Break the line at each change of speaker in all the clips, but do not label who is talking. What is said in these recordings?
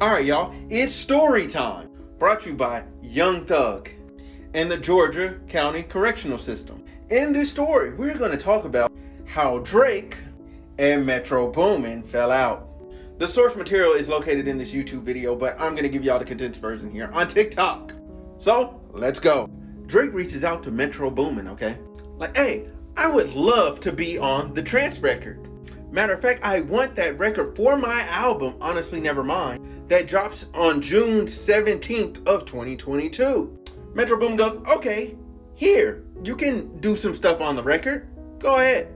Alright, y'all, it's story time. Brought to you by Young Thug and the Georgia County Correctional System. In this story, we're going to talk about how Drake and Metro Boomin fell out. The source material is located in this YouTube video, but I'm going to give y'all the condensed version here on TikTok. So, let's go. Drake reaches out to Metro Boomin, okay? Like, hey, I would love to be on the trance record. Matter of fact, I want that record for my album, Honestly Nevermind, that drops on June 17th of 2022. Metro Boomin goes, okay, here, you can do some stuff on the record. Go ahead.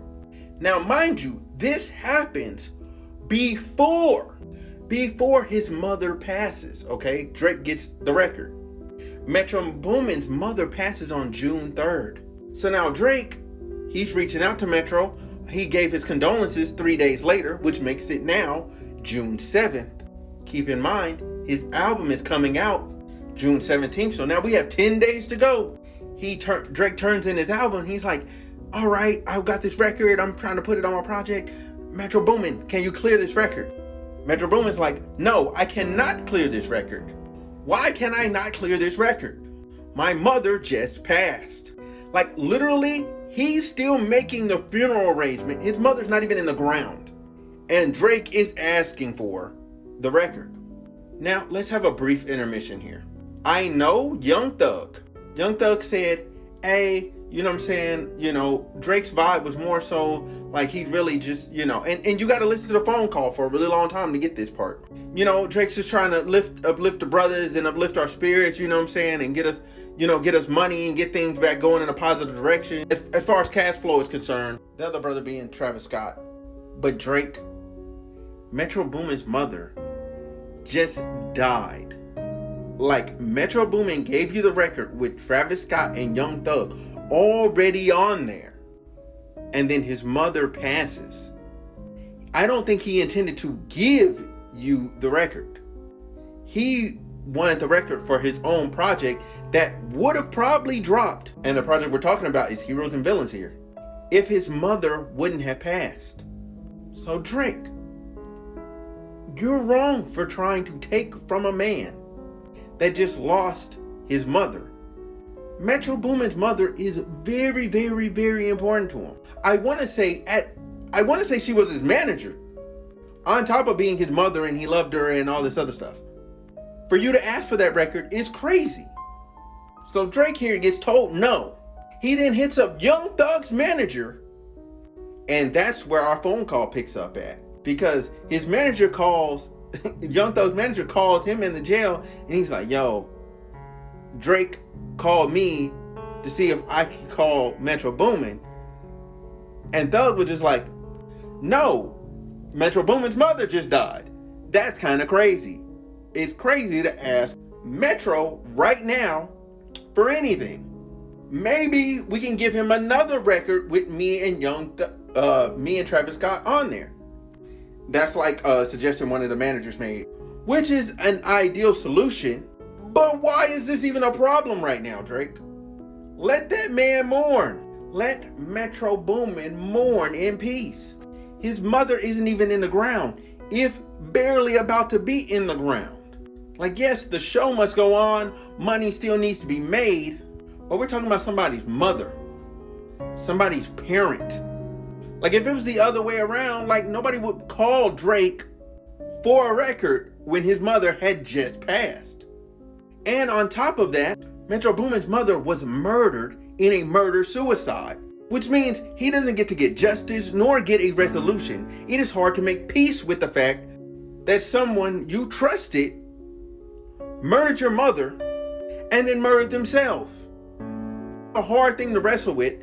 Now, mind you, this happens before his mother passes, okay? Drake gets the record. Metro Boomin's mother passes on June 3rd. So now Drake, he's reaching out to Metro. He gave his condolences 3 days later, which makes it now June 7th. Keep in mind, his album is coming out June 17th, so now we have 10 days to go. Drake turns in his album. He's like, all right, I've got this record. I'm trying to put it on my project. Metro Boomin, can you clear this record? Metro Boomin's like, no, I cannot clear this record. Why can I not clear this record? My mother just passed. Like, literally, he's still making the funeral arrangement. His mother's not even in the ground. And Drake is asking for the record. Now, let's have a brief intermission here. I know Young Thug said, hey, you know what I'm saying? You know, Drake's vibe was more so like he really just, you know, and you got to listen to the phone call for a really long time to get this part. You know, Drake's just trying to uplift the brothers and uplift our spirits, you know what I'm saying? And get us money and get things back going in a positive direction. As far as cash flow is concerned, the other brother being Travis Scott. But Drake, Metro Boomin's mother just died. Like, Metro Boomin gave you the record with Travis Scott and Young Thug already on there, and then his mother passes. I don't think he intended to give you the record. He wanted the record for his own project that would have probably dropped, and the project we're talking about is Heroes and Villains here, if his mother wouldn't have passed. So Drake, you're wrong for trying to take from a man that just lost his mother. Metro Boomin's mother is very, very, very important to him. I want to say she was his manager, on top of being his mother, and he loved her and all this other stuff. For you to ask for that record is crazy. So Drake here gets told no. He then hits up Young Thug's manager, and that's where our phone call picks up at, because his manager calls Young Thug's manager calls him in the jail, and he's like, yo, Drake called me to see if I could call Metro Boomin. And Thug was just like, no, Metro Boomin's mother just died. That's kind of crazy. It's crazy to ask Metro right now for anything. Maybe we can give him another record with me and Travis Scott on there. That's like a suggestion one of the managers made, which is an ideal solution. But why is this even a problem right now, Drake? Let that man mourn. Let Metro Boomin mourn in peace. His mother isn't even in the ground, if barely about to be in the ground. Like, yes, the show must go on. Money still needs to be made. But we're talking about somebody's mother. Somebody's parent. Like, if it was the other way around, like, nobody would call Drake for a record when his mother had just passed. And on top of that, Metro Boomin's mother was murdered in a murder-suicide, which means he doesn't get to get justice nor get a resolution. It is hard to make peace with the fact that someone you trusted murdered your mother and then murdered themselves. A hard thing to wrestle with,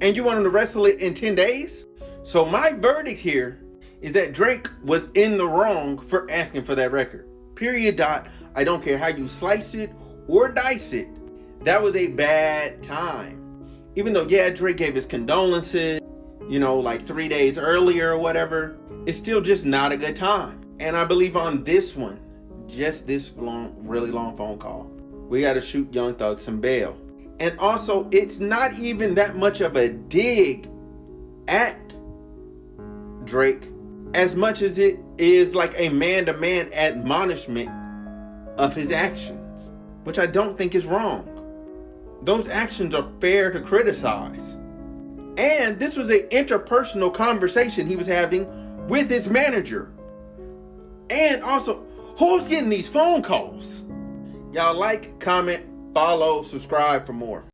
and you want him to wrestle it in 10 days? So my verdict here is that Drake was in the wrong for asking for that record. Period. I don't care how you slice it or dice it. That was a bad time. Even though, yeah, Drake gave his condolences, you know, like 3 days earlier or whatever, it's still just not a good time. And I believe on this one, just this really long phone call, we got to shoot Young Thug some bail. And also, it's not even that much of a dig at Drake. as much as it is like a man-to-man admonishment of his actions, which I don't think is wrong. Those actions are fair to criticize. And this was an interpersonal conversation he was having with his manager. And also, who's getting these phone calls? Y'all like, comment, follow, subscribe for more.